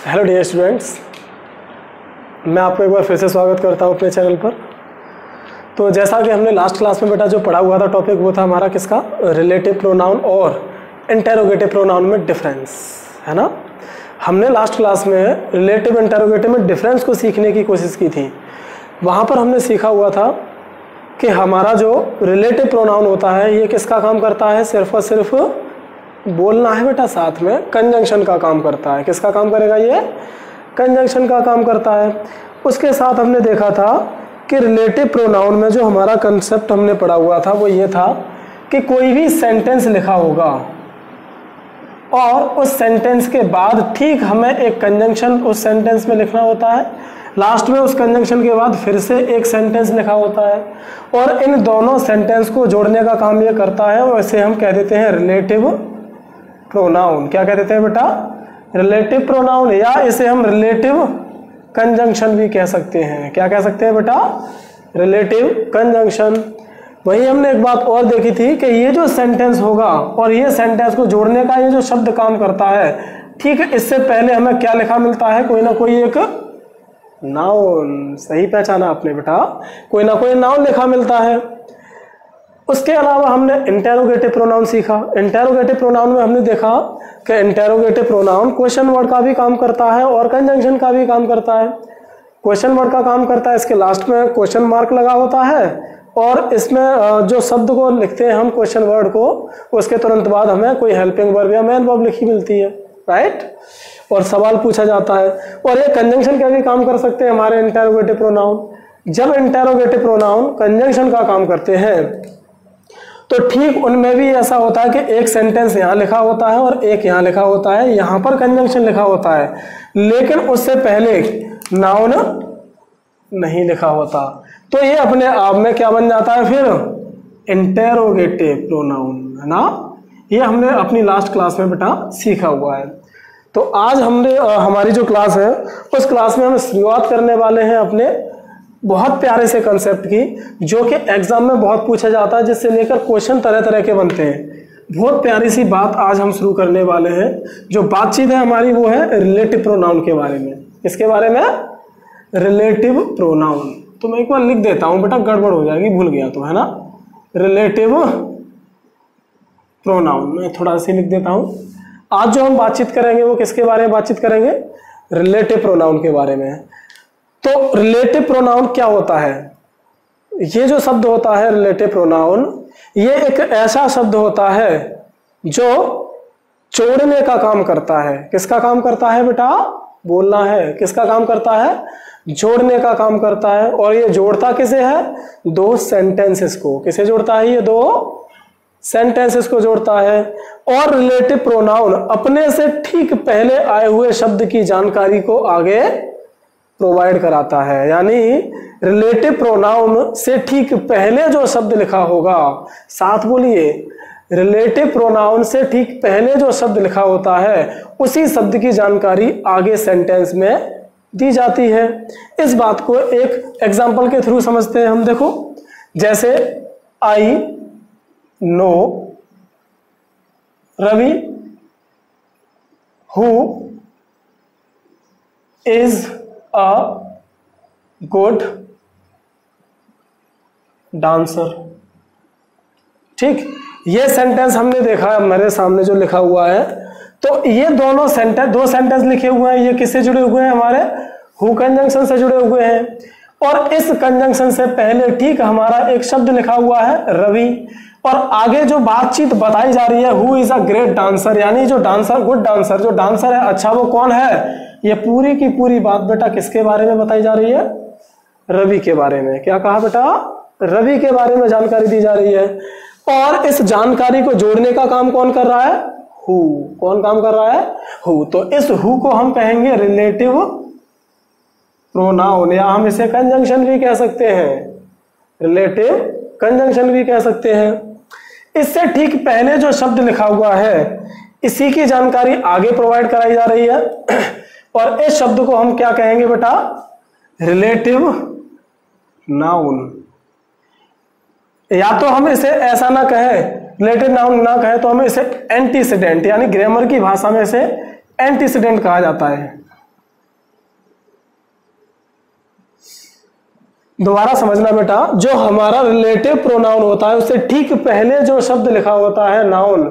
Hello dear students, मैं आपको एक बार फिर से स्वागत करता हूँ अपने चैनल पर। तो जैसा कि हमने लास्ट क्लास में बेटा जो पढ़ा हुआ था टॉपिक, वो था हमारा किसका, रिलेटिव प्रोनाउन और इंटेरोगेटिव प्रोनाउन में डिफरेंस, है ना। हमने लास्ट क्लास में रिलेटिव इंटेरोगेटिव में डिफरेंस को सीखने की कोशिश की थी। वहाँ पर हमने सीखा हुआ था कि हमारा जो रिलेटिव प्रोनाउन होता है ये किसका काम करता है, सिर्फ और सिर्फ बोलना है बेटा, साथ में कंजंक्शन का काम करता है। किसका काम करेगा, ये कंजंक्शन का काम करता है। उसके साथ हमने देखा था कि रिलेटिव प्रोनाउन में जो हमारा कंसेप्ट हमने पढ़ा हुआ था वो ये था कि कोई भी सेंटेंस लिखा होगा और उस सेंटेंस के बाद ठीक हमें एक कंजंक्शन उस सेंटेंस में लिखना होता है, लास्ट में उस कंजंक्शन के बाद फिर से एक सेंटेंस लिखा होता है और इन दोनों सेंटेंस को जोड़ने का काम ये करता है और इसे हम कह देते हैं रिलेटिव प्रोनाउन। क्या कह देते हैं बेटा, रिलेटिव प्रोनाउन, या इसे हम रिलेटिव कंजंक्शन भी कह सकते हैं। क्या कह सकते हैं बेटा, रिलेटिव कंजंक्शन। वही हमने एक बात और देखी थी कि ये जो सेंटेंस होगा और ये सेंटेंस को जोड़ने का ये जो शब्द काम करता है, ठीक है, इससे पहले हमें क्या लिखा मिलता है, कोई ना कोई एक नाउन। सही पहचाना आपने बेटा, कोई ना कोई नाउन लिखा मिलता है। उसके अलावा हमने इंटेरोगेटिव प्रोनाउन सीखा। इंटेरोगेटिव प्रोनाउन में हमने देखा कि इंटेरोगेटिव प्रोनाउन क्वेश्चन वर्ड का भी काम करता है और कंजंक्शन का भी काम करता है। क्वेश्चन वर्ड का काम करता है, इसके लास्ट में क्वेश्चन मार्क लगा होता है और इसमें जो शब्द को लिखते हैं हम क्वेश्चन वर्ड को, उसके तुरंत बाद हमें कोई हेल्पिंग वर्ब या मेन वर्ब लिखी मिलती है, राइट, और सवाल पूछा जाता है। और ये कंजंक्शन का भी काम कर सकते हैं हमारे इंटेरोगेटिव प्रोनाउन। जब इंटेरोगेटिव प्रोनाउन कंजंक्शन का काम करते हैं तो ठीक उनमें भी ऐसा होता है कि एक सेंटेंस यहाँ लिखा होता है और एक यहाँ लिखा होता है, यहाँ पर कंजंक्शन लिखा होता है, लेकिन उससे पहले नाउन नहीं लिखा होता। तो ये अपने आप में क्या बन जाता है फिर, इंटेरोगेटिव प्रोनाउन, है ना। ये हमने अपनी लास्ट क्लास में बेटा सीखा हुआ है। तो आज हमने हमारी जो क्लास है उस क्लास में हम शुरुआत करने वाले हैं अपने बहुत प्यारे से कंसेप्ट की, जो कि एग्जाम में बहुत पूछा जाता है, जिससे लेकर क्वेश्चन तरह तरह के बनते हैं। बहुत प्यारी सी बात आज हम शुरू करने वाले हैं। जो बातचीत है हमारी वो है रिलेटिव प्रोनाउन के बारे में। इसके बारे में, रिलेटिव प्रोनाउन। तो मैं एक बार लिख देता हूं बेटा, गड़बड़ हो जाएगी, भूल गया तो, है ना। रिलेटिव प्रोनाउन मैं थोड़ा सा लिख देता हूं। आज जो हम बातचीत करेंगे वो किसके बारे में बातचीत करेंगे, रिलेटिव प्रोनाउन के बारे में। तो रिलेटिव प्रोनाउन क्या होता है, ये जो शब्द होता है रिलेटिव प्रोनाउन, ये एक ऐसा शब्द होता है जो जोड़ने का काम करता है। किसका काम करता है बेटा, बोलना है, किसका काम करता है, जोड़ने का काम करता है। और ये जोड़ता किसे है, दो सेंटेंसेस को। किसे जोड़ता है, ये दो सेंटेंसेस को जोड़ता है। और रिलेटिव प्रोनाउन अपने से ठीक पहले आए हुए शब्द की जानकारी को आगे प्रोवाइड कराता है। यानी रिलेटिव प्रोनाउन से ठीक पहले जो शब्द लिखा होगा, साथ बोलिए, रिलेटिव प्रोनाउन से ठीक पहले जो शब्द लिखा होता है उसी शब्द की जानकारी आगे सेंटेंस में दी जाती है। इस बात को एक एग्जांपल के थ्रू समझते हैं हम। देखो, जैसे I know Ravi who is a good dancer. ठीक, ये सेंटेंस हमने देखा है मेरे सामने जो लिखा हुआ है। तो ये दोनों सेंटेंस, दो सेंटेंस लिखे हुए हैं, ये किससे जुड़े हुए हैं, हमारे हु कंजंक्शन से जुड़े हुए हैं। और इस कंजंक्शन से पहले ठीक हमारा एक शब्द लिखा हुआ है रवि, और आगे जो बातचीत बताई जा रही है, who is a great dancer, यानी जो डांसर, गुड डांसर, जो डांसर है, अच्छा वो कौन है। ये पूरी की पूरी बात बेटा किसके बारे में बताई जा रही है, रवि के बारे में। क्या कहा बेटा, रवि के बारे में जानकारी दी जा रही है। और इस जानकारी को जोड़ने का काम कौन कर रहा है, हु। कौन काम कर रहा है, हु। तो इस हु को हम कहेंगे रिलेटिव प्रोनाउन, या हम इसे कंजंक्शन भी कह सकते हैं, रिलेटिव कंजंक्शन भी कह सकते हैं। इससे ठीक पहले जो शब्द लिखा हुआ है इसी की जानकारी आगे प्रोवाइड कराई जा रही है। और इस शब्द को हम क्या कहेंगे बेटा, रिलेटिव नाउन। या तो हम इसे ऐसा ना कहें, रिलेटिव नाउन ना कहें, तो हम इसे एंटीसीडेंट, यानी ग्रामर की भाषा में इसे एंटीसीडेंट कहा जाता है। दोबारा समझना बेटा, जो हमारा रिलेटिव प्रोनाउन होता है उससे ठीक पहले जो शब्द लिखा होता है नाउन,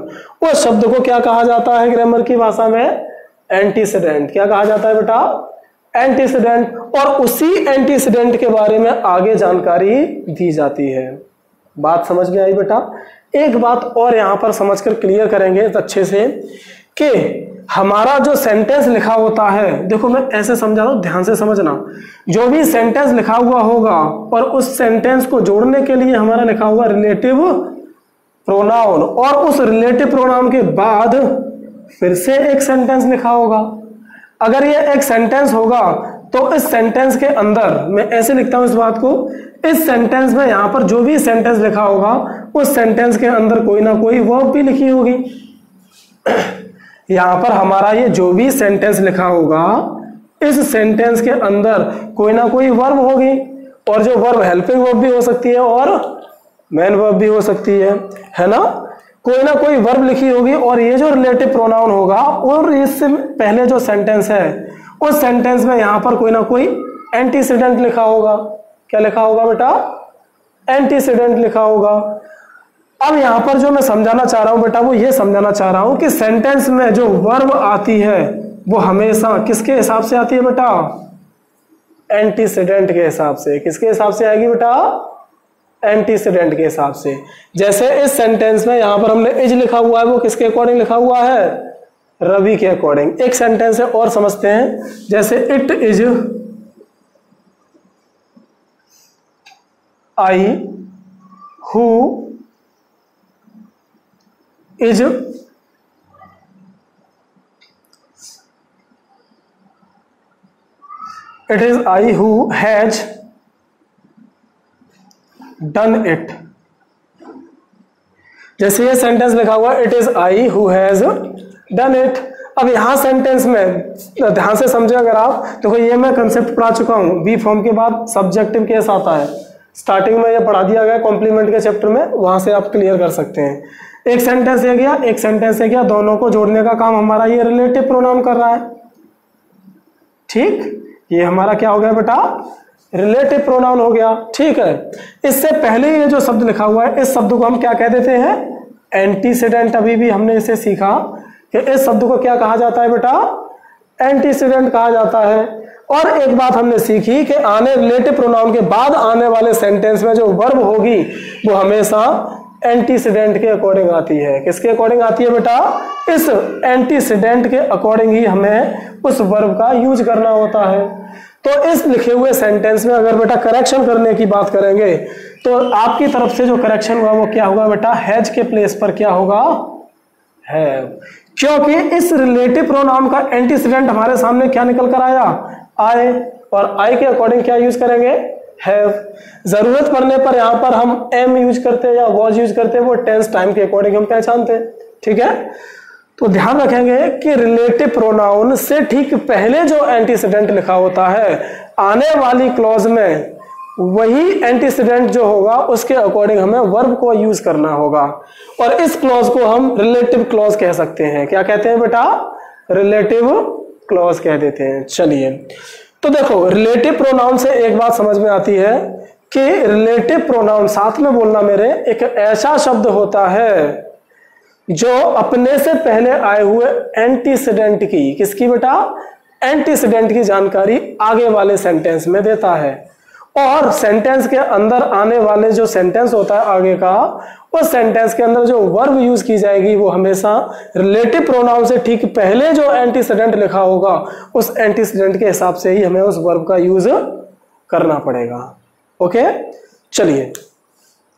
उस शब्द को क्या कहा जाता है ग्रामर की भाषा में? एंटीसीडेंट। क्या कहा जाता है बेटा? एंटीसीडेंट। और उसी एंटीसीडेंट के बारे में आगे जानकारी दी जाती है। बात समझ में आई बेटा? एक बात और यहां पर समझकर क्लियर करेंगे अच्छे से कि हमारा जो सेंटेंस लिखा होता है, देखो मैं ऐसे समझा रहा हूं, ध्यान से समझना। जो भी सेंटेंस लिखा हुआ होगा और उस सेंटेंस को जोड़ने के लिए हमारा लिखा हुआ रिलेटिव प्रोनाउन, और उस रिलेटिव प्रोनाउन के बाद फिर से एक सेंटेंस लिखा होगा। अगर ये एक सेंटेंस होगा तो इस सेंटेंस के अंदर, मैं ऐसे लिखता हूं इस बात को, इस सेंटेंस में यहां पर जो भी सेंटेंस लिखा होगा उस सेंटेंस के अंदर कोई ना कोई वर्ब भी लिखी होगी। यहां पर हमारा ये जो भी सेंटेंस लिखा होगा, इस सेंटेंस के अंदर कोई ना कोई वर्ब होगी, और जो वर्ब हेल्पिंग वर्ब भी हो सकती है और मेन वर्ब भी हो सकती है ना? कोई ना कोई वर्ब लिखी होगी, और ये जो रिलेटिव प्रोनाउन होगा और इससे पहले जो सेंटेंस है उस सेंटेंस में यहां पर कोई ना कोई एंटीसीडेंट लिखा होगा। क्या लिखा होगा बेटा? एंटीसीडेंट लिखा होगा। अब यहां पर जो मैं समझाना चाह रहा हूं बेटा, वो ये समझाना चाह रहा हूं कि सेंटेंस में जो वर्ब आती है वो हमेशा किसके हिसाब से आती है बेटा? एंटीसीडेंट के हिसाब से। किसके हिसाब से आएगी बेटा? एंटीसीडेंट के हिसाब से। जैसे इस सेंटेंस में यहां पर हमने इज लिखा हुआ है, वो किसके अकॉर्डिंग लिखा हुआ है? रवि के अकॉर्डिंग। एक सेंटेंस है और समझते हैं, जैसे it is I who is it is I who has done it. जैसे ये सेंटेंस लिखा हुआ it is I who has done it. अब यहां सेंटेंस में ध्यान से समझे अगर आप, देखो ये मैं कंसेप्ट पढ़ा चुका हूं, बी फॉर्म के बाद सब्जेक्टिव केस आता है। स्टार्टिंग में ये पढ़ा दिया गया कॉम्प्लीमेंट के चैप्टर में, वहां से आप क्लियर कर सकते हैं। एक सेंटेंस है गया, एक सेंटेंस है गया, दोनों को जोड़ने का काम हमारा ये रिलेटिव प्रोनाउन कर रहा है। ठीक, ये हमारा क्या हो गया बेटा? रिलेटिव प्रोनाउन हो गया। ठीक है, इससे पहले ये जो शब्द लिखा हुआ है, इस शब्द को हम क्या कह देते हैं? एंटीसीडेंट। अभी भी हमने इसे सीखा कि इस शब्द को क्या कहा जाता है बेटा? एंटीसीडेंट कहा जाता है। और एक बात हमने सीखी कि आने रिलेटिव प्रोनाउन के बाद आने वाले सेंटेंस में जो वर्ब होगी वो हमेशा एंटीसीडेंट के अकॉर्डिंग आती है। किसके अकॉर्डिंग आती है बेटा? इस एंटीसीडेंट के अकॉर्डिंग ही हमें उस वर्ब का यूज करना होता है। तो इस लिखे हुए सेंटेंस में अगर बेटा करेक्शन करने की बात करेंगे तो आपकी तरफ से जो करेक्शन हुआ वो क्या होगा बेटा? हैज के प्लेस पर क्या होगा? है। क्योंकि इस रिलेटिव प्रोनाउन का एंटीसीडेंट हमारे सामने क्या निकल कर आया? आई, और आई के अकॉर्डिंग क्या यूज करेंगे? हैव। जरूरत पड़ने पर यहां पर हम एम यूज करते हैं या वॉज यूज करते हैं, वो टेंस टाइम के अकॉर्डिंग हम पहचानते हैं। ठीक है, तो ध्यान रखेंगे कि रिलेटिव प्रोनाउन से ठीक पहले जो एंटीसीडेंट लिखा होता है, आने वाली क्लॉज में वही एंटीसीडेंट जो होगा उसके अकॉर्डिंग हमें वर्ब को यूज करना होगा। और इस क्लॉज को हम रिलेटिव क्लॉज कह सकते हैं। क्या कहते हैं बेटा? रिलेटिव क्लॉज कह देते हैं। चलिए, तो देखो रिलेटिव प्रोनाउन से एक बात समझ में आती है कि रिलेटिव प्रोनाउन, साथ में बोलना मेरे, एक ऐसा शब्द होता है जो अपने से पहले आए हुए एंटीसीडेंट की, किसकी बेटा? एंटीसीडेंट की जानकारी आगे वाले सेंटेंस में देता है। और सेंटेंस के अंदर आने वाले जो सेंटेंस होता है आगे का, उस सेंटेंस के अंदर जो वर्ब यूज की जाएगी वो हमेशा रिलेटिव प्रोनाउन से ठीक पहले जो एंटीसीडेंट लिखा होगा उस एंटीसीडेंट के हिसाब से ही हमें उस वर्ब का यूज करना पड़ेगा। ओके, चलिए,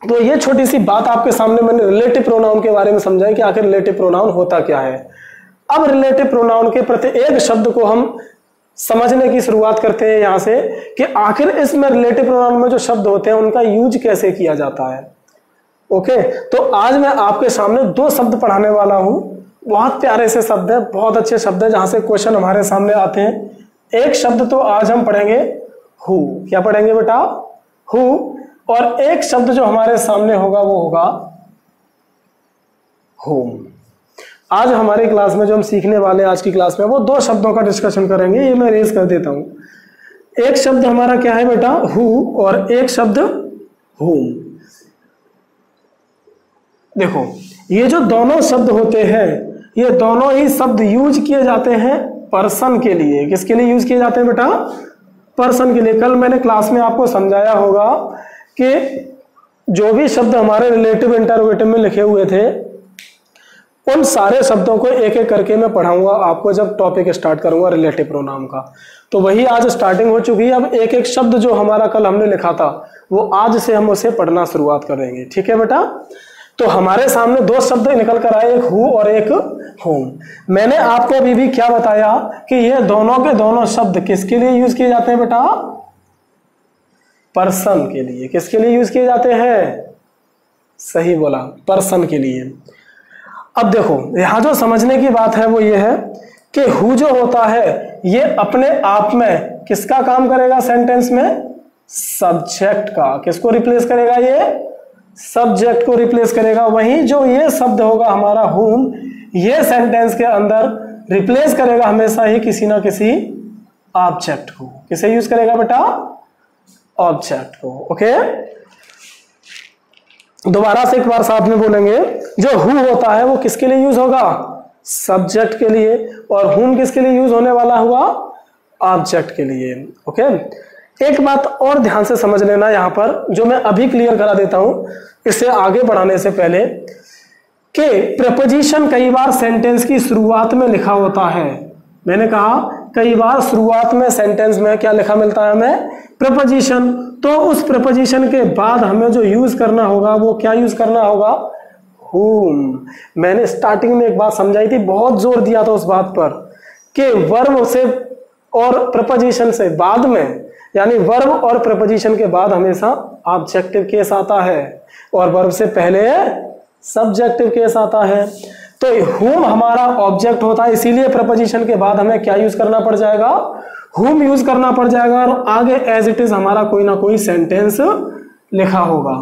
तो ये छोटी सी बात आपके सामने मैंने रिलेटिव प्रोनाउन के बारे में समझाई कि आखिर रिलेटिव प्रोनाउन होता क्या है। अब रिलेटिव प्रोनाउन के प्रति एक शब्द को हम समझने की शुरुआत करते हैं यहां से कि आखिर इसमें रिलेटिव प्रोनाउन में जो शब्द होते हैं उनका यूज कैसे किया जाता है। ओके, तो आज मैं आपके सामने दो शब्द पढ़ाने वाला हूं। बहुत प्यारे से शब्द है, बहुत अच्छे शब्द है, जहां से क्वेश्चन हमारे सामने आते हैं। एक शब्द तो आज हम पढ़ेंगे हु। क्या पढ़ेंगे बेटा? हु। और एक शब्द जो हमारे सामने होगा वो होगा होम। आज हमारी क्लास में जो हम सीखने वाले आज की क्लास में वो दो शब्दों का डिस्कशन करेंगे। ये मैं रेज कर देता हूं। एक शब्द हमारा क्या है बेटा, हु, और एक शब्द whom। देखो ये जो दोनों शब्द होते हैं, ये दोनों ही शब्द यूज किए जाते हैं पर्सन के लिए। किसके लिए यूज किए जाते हैं बेटा, पर्सन के लिए। कल मैंने क्लास में आपको समझाया होगा कि जो भी शब्द हमारे रिलेटिव इंटरोगेटिव में लिखे हुए थे, उन सारे शब्दों को एक एक करके मैं पढ़ाऊंगा आपको जब टॉपिक स्टार्ट करूंगा रिलेटिव प्रोनाउन का। तो वही आज स्टार्टिंग हो चुकी है। अब एक एक शब्द जो हमारा कल हमने लिखा था वो आज से हम उसे पढ़ना शुरुआत कर देंगे। ठीक है बेटा। तो हमारे सामने दो शब्द निकल कर आए, एक हु और एक होम। मैंने आपको अभी भी क्या बताया कि ये दोनों के दोनों शब्द किसके लिए यूज किए जाते हैं बेटा, पर्सन के लिए। किसके लिए यूज किए जाते हैं, सही बोला, पर्सन के लिए। अब देखो यहां जो समझने की बात है वो ये है कि हु जो होता है ये अपने आप में किसका काम करेगा सेंटेंस में, सब्जेक्ट का। किसको रिप्लेस करेगा, ये सब्जेक्ट को रिप्लेस करेगा। वहीं जो ये शब्द होगा हमारा हुम, ये सेंटेंस के अंदर रिप्लेस करेगा हमेशा ही किसी ना किसी ऑब्जेक्ट को। किसे यूज करेगा बेटा, ऑब्जेक्ट को। ओके, दोबारा से एक बार साथ में बोलेंगे। जो हु होता है वो किसके लिए यूज होगा, सब्जेक्ट के लिए, और हुम किसके लिए यूज होने वाला हुआ, ऑब्जेक्ट के लिए। ओके, एक बात और ध्यान से समझ लेना यहां पर, जो मैं अभी क्लियर करा देता हूं इसे आगे बढ़ाने से पहले, कि प्रपोजिशन कई बार सेंटेंस की शुरुआत में लिखा होता है। मैंने कहा कई बार शुरुआत में सेंटेंस में क्या लिखा मिलता है हमें, प्रपोजिशन। तो उस प्रपोजिशन के बाद हमें जो यूज करना होगा वो क्या यूज करना होगा, whom। मैंने स्टार्टिंग में एक बात समझाई थी, बहुत जोर दिया था उस बात पर कि वर्ब से और प्रपोजिशन से बाद में, यानी वर्ब और प्रपोजिशन के बाद हमेशा ऑब्जेक्टिव केस आता है और वर्ब से पहले सब्जेक्टिव केस आता है। तो whom हमारा ऑब्जेक्ट होता है, इसीलिए प्रपोजिशन के बाद हमें क्या यूज करना पड़ जाएगा, whom यूज करना पड़ जाएगा, और आगे एज इट इज हमारा कोई ना कोई सेंटेंस लिखा होगा।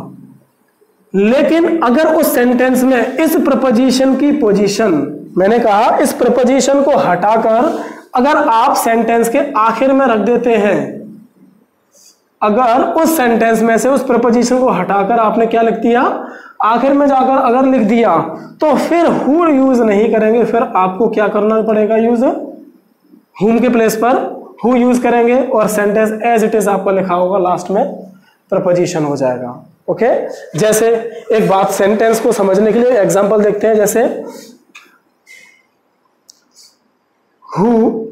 लेकिन अगर उस सेंटेंस में इस प्रपोजिशन की पोजीशन, मैंने कहा इस प्रपोजिशन को हटाकर अगर आप सेंटेंस के आखिर में रख देते हैं, अगर उस सेंटेंस में से उस प्रपोजिशन को हटाकर आपने क्या लिख दिया, आखिर में जाकर अगर लिख दिया, तो फिर हु यूज नहीं करेंगे, फिर आपको क्या करना पड़ेगा, यूज हुम के प्लेस पर हु यूज करेंगे और सेंटेंस एज इट इज आपका लिखा होगा, लास्ट में प्रपोजिशन हो जाएगा। ओके, जैसे एक बात सेंटेंस को समझने के लिए एग्जांपल देखते हैं। जैसे who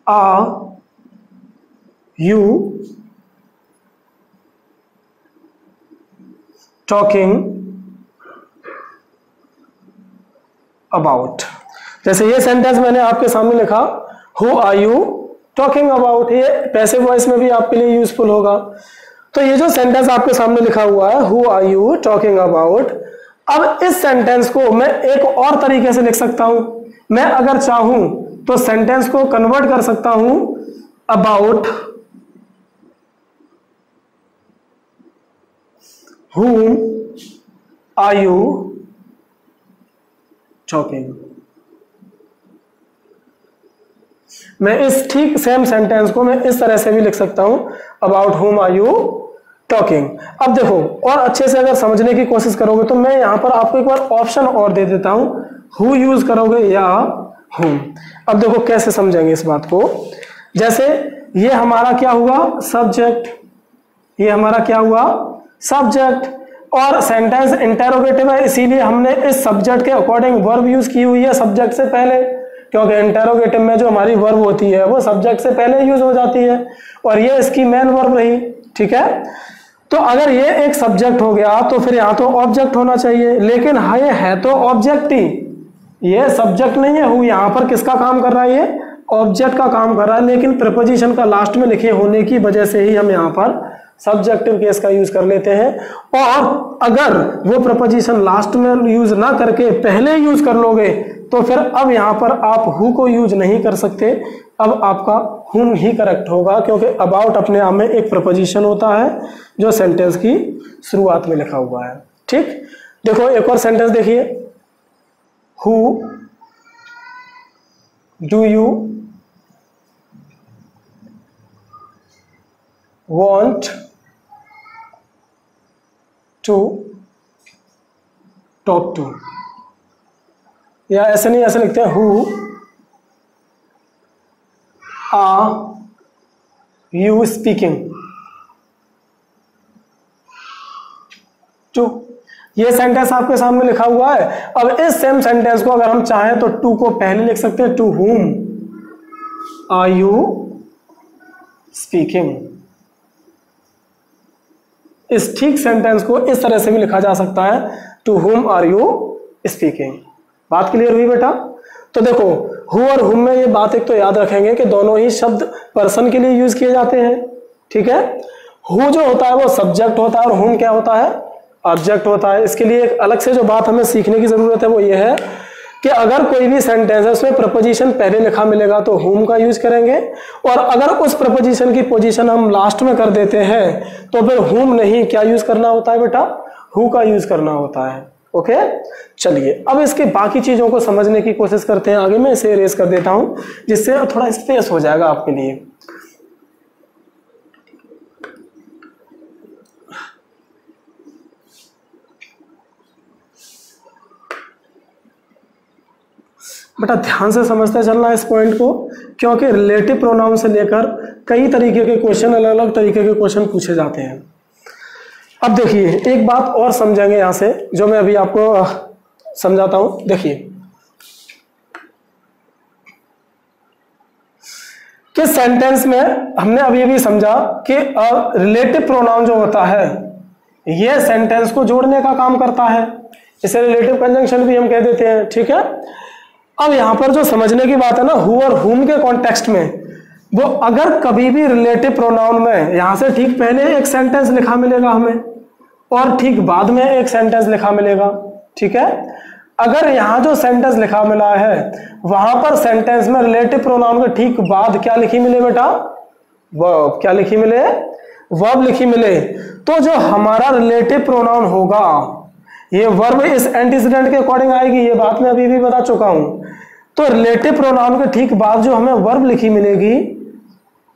are you talking about. जैसे ये सेंटेंस मैंने आपके सामने लिखा, who are you talking about, ये पैसिव वॉइस में भी आपके लिए यूजफुल होगा। तो ये जो सेंटेंस आपके सामने लिखा हुआ है, who are you talking about, अब इस सेंटेंस को मैं एक और तरीके से लिख सकता हूं। मैं अगर चाहूं तो सेंटेंस को कन्वर्ट कर सकता हूं about whom are you talking। मैं इस ठीक सेम सेंटेंस को मैं इस तरह से भी लिख सकता हूं, about whom are you talking। अब देखो और अच्छे से अगर समझने की कोशिश करोगे तो मैं यहां पर आपको एक बार ऑप्शन और दे देता हूं, who यूज करोगे या whom। अब देखो कैसे समझेंगे इस बात को। जैसे ये हमारा क्या हुआ, सब्जेक्ट, ये हमारा क्या हुआ, सब्जेक्ट, और सेंटेंस इंटेरोगेटिव है, इसीलिए हमने इस सब्जेक्ट के अकॉर्डिंग वर्ब यूज की हुई है सब्जेक्ट से पहले, क्योंकि इंटेरोगेटिव में जो हमारी वर्ब होती है वो सब्जेक्ट से पहले यूज हो जाती है, और ये इसकी मेन वर्ब रही। ठीक है, तो अगर ये एक सब्जेक्ट हो गया तो फिर यहाँ तो ऑब्जेक्ट होना चाहिए, लेकिन हाँ ये है तो ऑब्जेक्ट ही, ये सब्जेक्ट नहीं है। हु यहाँ पर किसका काम कर रहा है, ये ऑब्जेक्ट का काम कर रहा है, लेकिन प्रपोजिशन का लास्ट में लिखे होने की वजह से ही हम यहाँ पर सब्जेक्टिव केस का यूज कर लेते हैं। और अगर वो प्रपोजिशन लास्ट में यूज ना करके पहले यूज कर लोगे तो फिर अब यहाँ पर आप हु को यूज नहीं कर सकते, अब आपका हुम ही करेक्ट होगा, क्योंकि अबाउट अपने आप में एक प्रपोजिशन होता है जो सेंटेंस की शुरुआत में लिखा हुआ है। ठीक, देखो एक और सेंटेंस देखिए, who do you want to talk to, या ऐसे नहीं, ऐसे लिखते हैं who are you speaking to। ये सेंटेंस आपके सामने लिखा हुआ है। अब इस सेम सेंटेंस को अगर हम चाहें तो टू को पहले लिख सकते हैं, to whom are you speaking। इस ठीक सेंटेंस को इस तरह से भी लिखा जा सकता है, to whom are you speaking। बात क्लियर हुई बेटा? तो देखो who और whom में ये बात एक तो याद रखेंगे कि दोनों ही शब्द पर्सन के लिए यूज किए जाते हैं, ठीक है। who जो होता है वो सब्जेक्ट होता है और whom क्या होता है, ऑब्जेक्ट होता है। इसके लिए एक अलग से जो बात हमें सीखने की जरूरत है वो ये है कि अगर कोई भी सेंटेंस है उसमें प्रपोजिशन पहले लिखा मिलेगा तो whom का यूज करेंगे, और अगर उस प्रपोजिशन की पोजीशन हम लास्ट में कर देते हैं तो फिर whom नहीं, क्या यूज करना होता है बेटा, who का यूज करना होता है। ओके, चलिए अब इसके बाकी चीजों को समझने की कोशिश करते हैं। आगे मैं इसे इरेज कर देता हूं जिससे थोड़ा स्पेस हो जाएगा आपके लिए। बेटा ध्यान से समझते चलना इस पॉइंट को, क्योंकि रिलेटिव प्रोनाउन से लेकर कई तरीके के क्वेश्चन, अलग अलग तरीके के क्वेश्चन पूछे जाते हैं। अब देखिए एक बात और समझेंगे यहां से जो मैं अभी आपको समझाता हूं। देखिए कि सेंटेंस में हमने अभी अभी समझा कि रिलेटिव प्रोनाउन जो होता है यह सेंटेंस को जोड़ने का काम करता है, इसे रिलेटिव कंजंक्शन भी हम कह देते हैं, ठीक है। अब यहां पर जो समझने की बात है ना, हु और हुम के कॉन्टेक्स्ट में, वो अगर कभी भी रिलेटिव प्रोनाउन में यहां से ठीक पहले एक सेंटेंस लिखा मिलेगा हमें और ठीक बाद में एक सेंटेंस लिखा मिलेगा, ठीक है। अगर यहां जो सेंटेंस लिखा मिला है वहां पर सेंटेंस में रिलेटिव प्रोनाउन के ठीक बाद क्या लिखी मिले बेटा, वर्ब। क्या लिखी मिले, वर्ब लिखी मिले। तो जो हमारा रिलेटिव प्रोनाउन होगा ये वर्ब इस एंटीसीडेंट के अकॉर्डिंग आएगी, ये बात मैं अभी भी बता चुका हूं। तो रिलेटिव प्रोनाउन के ठीक बाद जो हमें वर्ब लिखी मिलेगी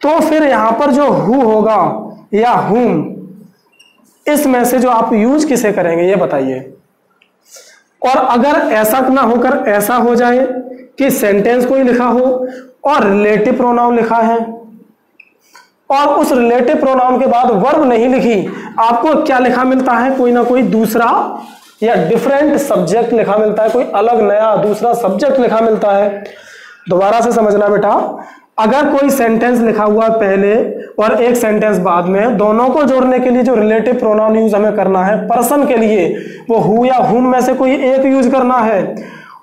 तो फिर यहां पर जो हु होगा या हुम, इसमें से जो आप यूज किसे करेंगे ये बताइए। और अगर ऐसा ना होकर ऐसा हो जाए कि सेंटेंस कोई लिखा हो और रिलेटिव प्रोनाउन लिखा है और उस रिलेटिव प्रोनाउन के बाद वर्ब नहीं लिखी, आपको क्या लिखा मिलता है, कोई ना कोई दूसरा या डिफरेंट सब्जेक्ट लिखा मिलता है, कोई अलग नया दूसरा सब्जेक्ट लिखा मिलता है। दोबारा से समझना बेटा, अगर कोई सेंटेंस लिखा हुआ पहले और एक सेंटेंस बाद में, दोनों को जोड़ने के लिए जो रिलेटिव प्रोनाउन यूज हमें करना है पर्सन के लिए, वो हु या हुम में से कोई एक यूज करना है।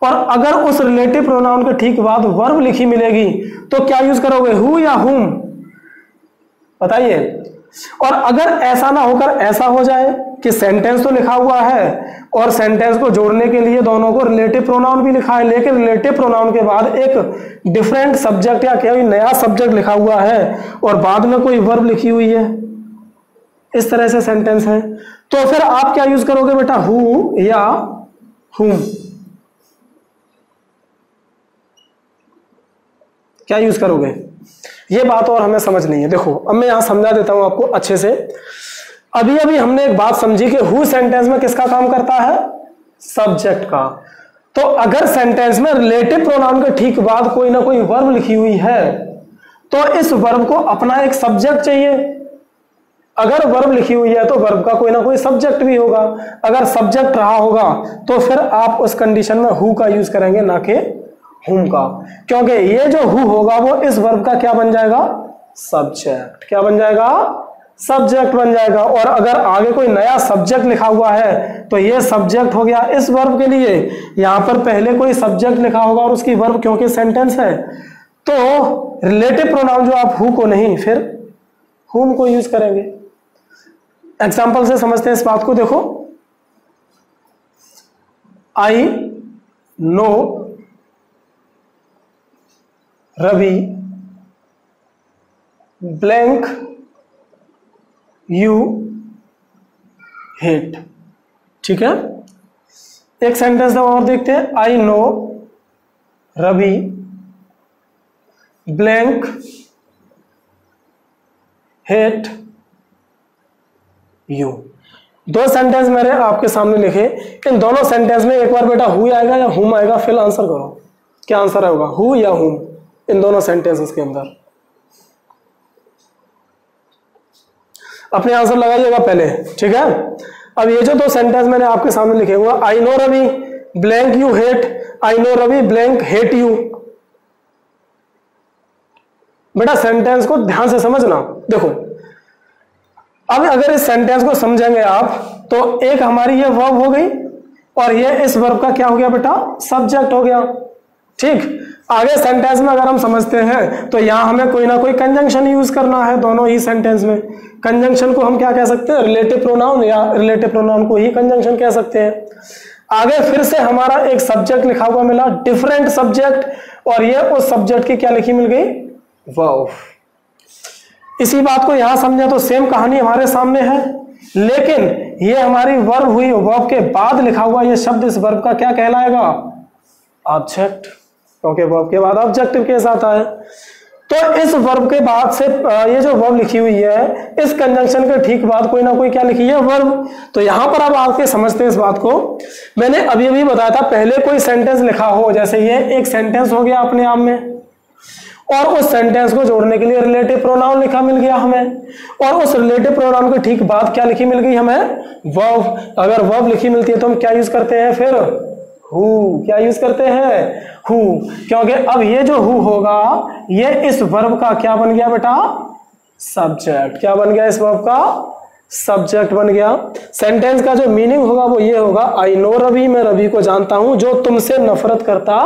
और अगर उस रिलेटिव प्रोनाउन के ठीक बाद वर्ब लिखी मिलेगी तो क्या यूज करोगे, हु या हुम, बताइए। और अगर ऐसा ना होकर ऐसा हो जाए कि सेंटेंस तो लिखा हुआ है और सेंटेंस को जोड़ने के लिए दोनों को रिलेटिव प्रोनाउन भी लिखा है, लेकिन रिलेटिव प्रोनाउन के बाद एक डिफरेंट सब्जेक्ट या कोई नया सब्जेक्ट लिखा हुआ है और बाद में कोई वर्ब लिखी हुई है, इस तरह से सेंटेंस है, तो फिर आप क्या यूज करोगे बेटा, हु या हुम, क्या यूज करोगे, ये बात और हमें समझनी है। देखो अब मैं यहां समझा देता हूं आपको अच्छे से। अभी अभी हमने एक बात समझी कि हु सेंटेंस में किसका काम करता है, सब्जेक्ट का। तो अगर सेंटेंस में रिलेटिव प्रोनाउन के ठीक बाद कोई ना कोई वर्ब लिखी हुई है तो इस वर्ब को अपना एक सब्जेक्ट चाहिए। अगर वर्ब लिखी हुई है तो वर्ब का कोई ना कोई सब्जेक्ट भी होगा। अगर सब्जेक्ट रहा होगा तो फिर आप उस कंडीशन में हु का यूज करेंगे, ना कि हुम का, क्योंकि ये जो हु होगा वो इस वर्ब का क्या बन जाएगा, सब्जेक्ट। क्या बन जाएगा, सब्जेक्ट बन जाएगा। और अगर आगे कोई नया सब्जेक्ट लिखा हुआ है तो ये सब्जेक्ट हो गया इस वर्ब के लिए। यहां पर पहले कोई सब्जेक्ट लिखा होगा और उसकी वर्ब, क्योंकि सेंटेंस है, तो रिलेटिव प्रोनाउन जो आप हु को नहीं फिर हुम को यूज करेंगे। एग्जाम्पल से समझते हैं इस बात को। देखो, I know Ravi blank you hate, ठीक है। एक सेंटेंस और देखते हैं, I know Ravi blank hate you. दो सेंटेंस मैंने आपके सामने लिखे, इन दोनों सेंटेंस में एक बार बेटा हु आएगा या हुम आएगा, फिर आंसर करो क्या आंसर होगा, हु या हुम, इन दोनों सेंटेंसेस के अंदर अपने आंसर लगाइएगा पहले, ठीक है। अब ये जो दो सेंटेंस मैंने आपके सामने लिखे हुए, I know Ravi blank you hate, I know Ravi blank hate you. बेटा सेंटेंस को ध्यान से समझना, देखो अब अगर इस सेंटेंस को समझेंगे आप तो एक हमारी ये वर्ब हो गई और ये इस वर्ब का क्या हो गया बेटा, सब्जेक्ट हो गया, ठीक। आगे सेंटेंस में अगर हम समझते हैं तो यहां हमें कोई ना कोई कंजंक्शन यूज करना है दोनों ही सेंटेंस में। कंजंक्शन को हम क्या कह सकते हैं, रिलेटिव प्रोनाउन, या रिलेटिव प्रोनाउन को ही कंजंक्शन कह सकते हैं। आगे फिर से हमारा एक सब्जेक्ट लिखा हुआ मिला, डिफरेंट सब्जेक्ट, और ये उस सब्जेक्ट की क्या लिखी मिल गई, वर्ब। इसी बात को यहां समझे तो सेम कहानी हमारे सामने है, लेकिन ये हमारी वर्ब हुई, वर्ब के बाद लिखा हुआ ये शब्द इस वर्ब का क्या कहलाएगा, ऑब्जेक्ट, क्योंकि वर्ब के बाद ऑब्जेक्टिव केस आता है। तो इस वर्ब के बाद से ये जो वर्ब लिखी हुई है, इस कंजंक्शन के ठीक बाद कोई ना कोई क्या लिखी है, वर्ब। तो यहां पर अब आके समझते हैं इस बात को। मैंने अभी अभी बताया था, पहले कोई सेंटेंस लिखा हो, जैसे ये एक सेंटेंस हो गया अपने आप में, और उस सेंटेंस को जोड़ने के लिए रिलेटिव प्रोनाउन लिखा मिल गया हमें, और उस रिलेटिव प्रोनाउन के ठीक बाद क्या लिखी मिल गई हमें, वर्ब। अगर वर्ब लिखी मिलती है तो हम क्या यूज करते हैं, फिर हु, क्या यूज करते हैं, हु, क्योंकि अब ये जो हु होगा ये इस वर्ब का क्या बन गया बेटा, सब्जेक्ट। क्या बन गया, इस वर्ब का सब्जेक्ट बन गया। सेंटेंस का जो मीनिंग होगा वो ये होगा, आई नो रवि, मैं रवि को जानता हूं जो तुमसे नफरत करता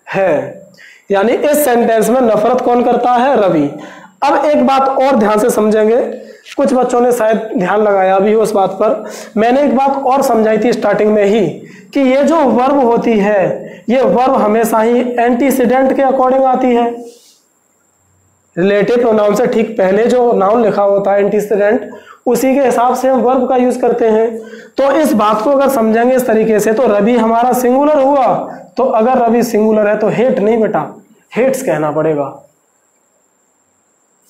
है। यानी इस सेंटेंस में नफरत कौन करता है, रवि। अब एक बात और ध्यान से समझेंगे, कुछ बच्चों ने शायद ध्यान लगाया भी हो इस बात पर। मैंने एक बात और समझाई थी स्टार्टिंग में ही कि ये जो वर्ब होती है, ये वर्ब हमेशा ही एंटीसीडेंट के अकॉर्डिंग आती है। रिलेटिव प्रोनाउन से ठीक पहले जो नाउन लिखा होता है एंटीसीडेंट, उसी के हिसाब से हम वर्ब का यूज करते हैं। तो इस बात को अगर समझेंगे इस तरीके से, तो रवि हमारा सिंगुलर हुआ, तो अगर रवि सिंगुलर है तो हेट नहीं बेटा, हेट्स कहना पड़ेगा।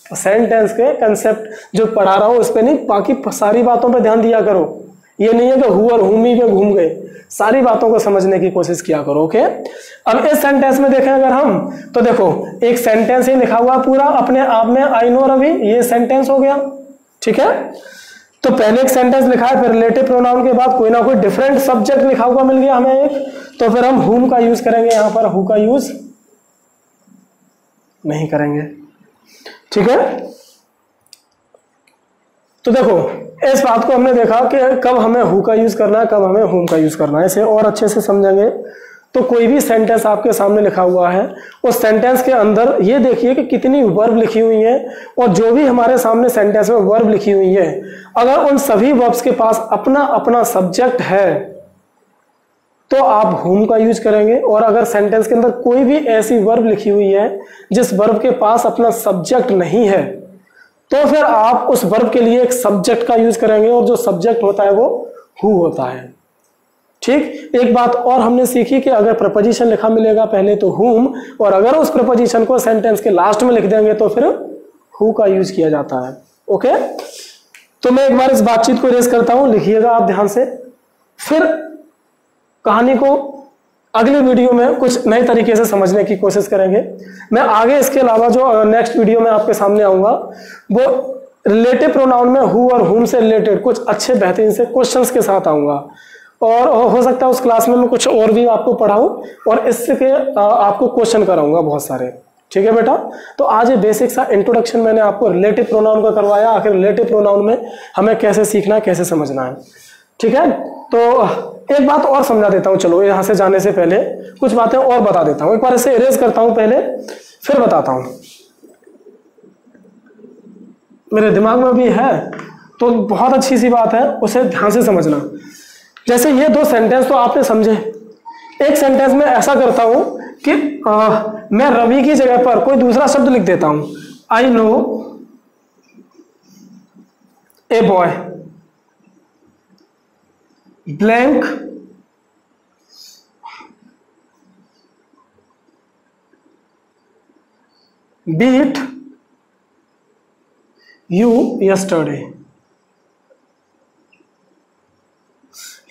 सेंटेंस के कंसेप्ट जो पढ़ा रहा हूं उस पे नहीं, बाकी सारी बातों पे ध्यान दिया करो। ये नहीं है कि हु और हुमी पे घूम गए, सारी बातों को समझने की कोशिश किया करो, ओके। अब इस सेंटेंस में देखें अगर हम, तो देखो एक सेंटेंस ही लिखा हुआ पूरा अपने आप में, आई नो रवि, ये सेंटेंस हो गया, ठीक है। तो पहले एक सेंटेंस लिखा है, फिर रिलेटिव प्रोनाउन के बाद कोई ना कोई डिफरेंट सब्जेक्ट लिखा हुआ मिल गया हमें एक, तो फिर हम हुम का यूज करेंगे, यहां पर हु का यूज नहीं करेंगे, ठीक है। तो देखो इस बात को हमने देखा कि कब हमें हु का यूज करना है, कब हमें हुम का यूज करना है। इसे और अच्छे से समझेंगे तो कोई भी सेंटेंस आपके सामने लिखा हुआ है, उस सेंटेंस के अंदर ये देखिए कि कितनी वर्ब लिखी हुई है, और जो भी हमारे सामने सेंटेंस में वर्ब लिखी हुई है, अगर उन सभी वर्ब्स के पास अपना अपना सब्जेक्ट है तो आप हुम का यूज करेंगे। और अगर सेंटेंस के अंदर कोई भी ऐसी वर्ब लिखी हुई है जिस वर्ब के पास अपना सब्जेक्ट नहीं है, तो फिर आप उस वर्ब के लिए एक सब्जेक्ट का यूज करेंगे, और जो सब्जेक्ट होता है वो हु होता है, ठीक। एक बात और हमने सीखी कि अगर प्रपोजिशन लिखा मिलेगा पहले तो हुम, और अगर उस प्रपोजिशन को सेंटेंस के लास्ट में लिख देंगे तो फिर हु का यूज किया जाता है, ओके। तो मैं एक बार इस बातचीत को इरेज करता हूं, लिखिएगा आप ध्यान से, फिर कहानी को अगली वीडियो में कुछ नए तरीके से समझने की कोशिश करेंगे। मैं आगे इसके अलावा जो नेक्स्ट वीडियो में आपके सामने आऊंगा वो रिलेटिव प्रोनाउन में हु और हुम से रिलेटेड कुछ अच्छे बेहतरीन से क्वेश्चंस के साथ आऊंगा, और हो सकता है उस क्लास में मैं कुछ और भी आपको पढ़ाऊं और इसके आपको क्वेश्चन कराऊंगा बहुत सारे, ठीक है बेटा। तो आज ये बेसिक सा इंट्रोडक्शन मैंने आपको रिलेटिव प्रोनाउन का करवाया, आखिर रिलेटिव प्रोनाउन में हमें कैसे सीखना है, कैसे समझना है, ठीक है। तो एक बात और समझा देता हूं, चलो यहां से जाने से पहले कुछ बातें और बता देता हूं। एक बार इसे इरेज करता हूं पहले, फिर बताता हूं। मेरे दिमाग में भी है तो बहुत अच्छी सी बात है, उसे ध्यान से समझना। जैसे ये दो सेंटेंस तो आपने समझे, एक सेंटेंस में ऐसा करता हूं कि मैं रवि की जगह पर कोई दूसरा शब्द लिख देता हूं, I know a boy blank beat you yesterday.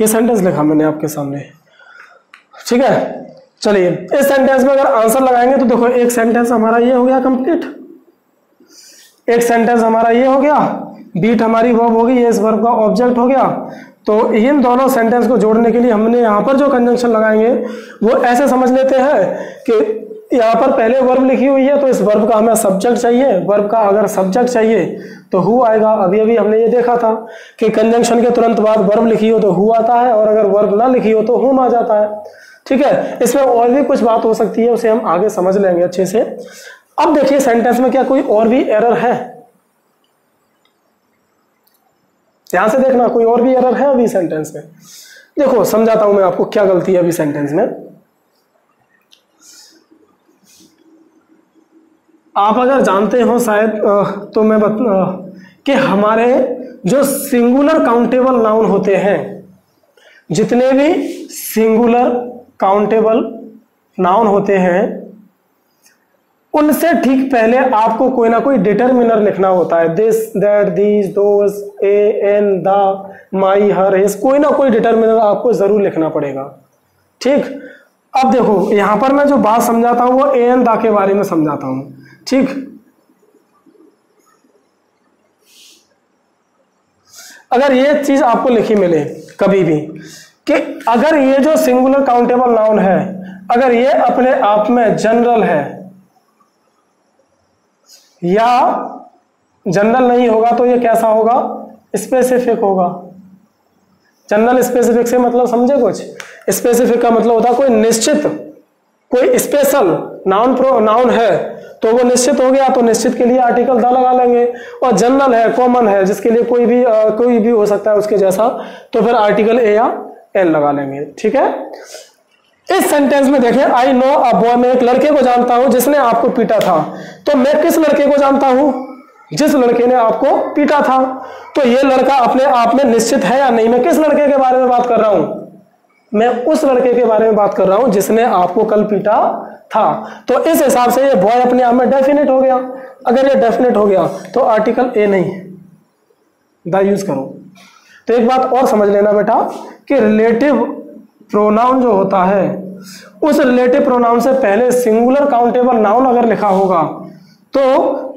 ये सेंटेंस लिखा मैंने आपके सामने, ठीक है। चलिए इस सेंटेंस में अगर आंसर लगाएंगे तो देखो एक सेंटेंस हमारा ये हो गया कंप्लीट, एक सेंटेंस हमारा ये हो गया, बीट हमारी वर्ब होगी, ये इस वर्ब का ऑब्जेक्ट हो गया। तो इन दोनों सेंटेंस को जोड़ने के लिए हमने यहाँ पर जो कंजंक्शन लगाएंगे वो ऐसे समझ लेते हैं कि यहाँ पर पहले वर्ब लिखी हुई है तो इस वर्ब का हमें सब्जेक्ट चाहिए, वर्ब का अगर सब्जेक्ट चाहिए तो हु आएगा। अभी अभी हमने ये देखा था कि कंजंक्शन के तुरंत बाद वर्ब लिखी हो तो हु आता है, और अगर वर्ब ना लिखी हो तो हुम आ जाता है, ठीक है। इसमें और भी कुछ बात हो सकती है, उसे हम आगे समझ लेंगे अच्छे से। अब देखिए सेंटेंस में क्या कोई और भी एरर है, ध्यान से देखना, कोई और भी एरर है अभी सेंटेंस में। देखो समझाता हूं मैं आपको क्या गलती है अभी सेंटेंस में। आप अगर जानते हो शायद तो मैं कि हमारे जो सिंगुलर काउंटेबल नाउन होते हैं, जितने भी सिंगुलर काउंटेबल नाउन होते हैं उनसे ठीक पहले आपको कोई ना कोई डिटरमिनर लिखना होता है। This, that, these, those, a, an, the, my, her, his, कोई ना कोई डिटरमिनर आपको जरूर लिखना पड़ेगा, ठीक। अब देखो यहां पर मैं जो बात समझाता हूं वो ए एन दा के बारे में समझाता हूं, ठीक। अगर ये चीज आपको लिखी मिले कभी भी कि अगर ये जो सिंगुलर काउंटेबल नाउन है अगर ये अपने आप में जनरल है या जनरल नहीं होगा तो ये कैसा होगा, स्पेसिफिक होगा। जनरल स्पेसिफिक से मतलब समझे कुछ, स्पेसिफिक का मतलब होता है कोई निश्चित, कोई स्पेशल नाउन है तो वो निश्चित हो गया, तो निश्चित के लिए आर्टिकल द लगा लेंगे। और जनरल है, कॉमन है, जिसके लिए कोई भी हो सकता है उसके जैसा, तो फिर आर्टिकल ए या एन लगा लेंगे, ठीक है। इस सेंटेंस में देखें, आई नो अ बॉय, मैं एक लड़के को जानता हूं जिसने आपको पीटा था। तो मैं किस लड़के को जानता हूं, जिस लड़के ने आपको पीटा था। तो ये लड़का अपने आप में निश्चित है या नहीं। मैं किस लड़के के बारे में बात कर रहा हूं, मैं उस लड़के के बारे में बात कर रहा हूं जिसने आपको कल पीटा था। तो इस हिसाब से ये बॉय अपने आप में डेफिनेट हो गया। अगर ये डेफिनेट हो गया तो आर्टिकल ए नहीं द यूज करो। तो एक बात और समझ लेना बेटा कि रिलेटिव प्रोनाउन जो होता है उस रिलेटिव प्रोनाउन से पहले सिंगुलर काउंटेबल नाउन अगर लिखा होगा तो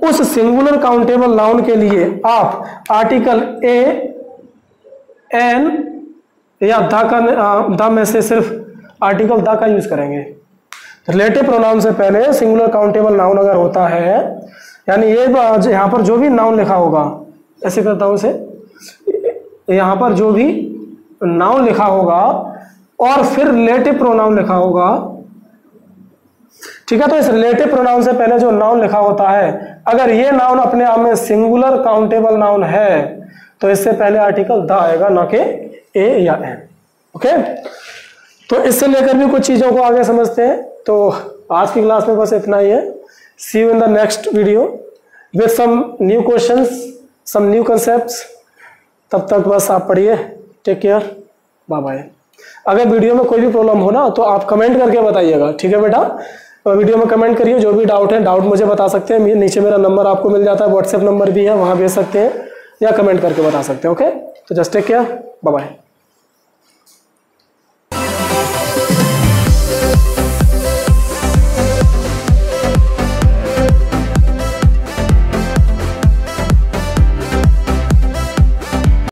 उस सिंगुलर काउंटेबल नाउन के लिए आप आर्टिकल ए, एन या द में से सिर्फ आर्टिकल द का यूज करेंगे। रिलेटिव प्रोनाउन से पहले सिंगुलर काउंटेबल नाउन अगर होता है, यानी ये यहां पर जो भी नाउन लिखा होगा, ऐसे करता हूं से, यहां पर जो भी नाउन लिखा होगा और फिर रिलेटिव प्रोनाउन लिखा होगा, ठीक है। तो इस रिलेटिव प्रोनाउन से पहले जो नाउन लिखा होता है, अगर ये नाउन अपने आप में सिंगुलर काउंटेबल नाउन है तो इससे पहले आर्टिकल द आएगा, ना कि ए या एन, ओके। तो इससे लेकर भी कुछ चीजों को आगे समझते हैं। तो आज की क्लास में बस इतना ही है। See you in the next video with some new questions, some new concepts. तब तक बस आप पढ़िए, टेक केयर, बाय बाय। अगर वीडियो में कोई भी प्रॉब्लम हो ना तो आप कमेंट करके बताइएगा, ठीक है बेटा। वीडियो में कमेंट करिए, जो भी डाउट है डाउट मुझे बता सकते हैं। नीचे मेरा नंबर आपको मिल जाता है, व्हाट्सएप नंबर भी है, वहां भेज सकते हैं या कमेंट करके बता सकते हैं, ओके। तो just take care, bye bye.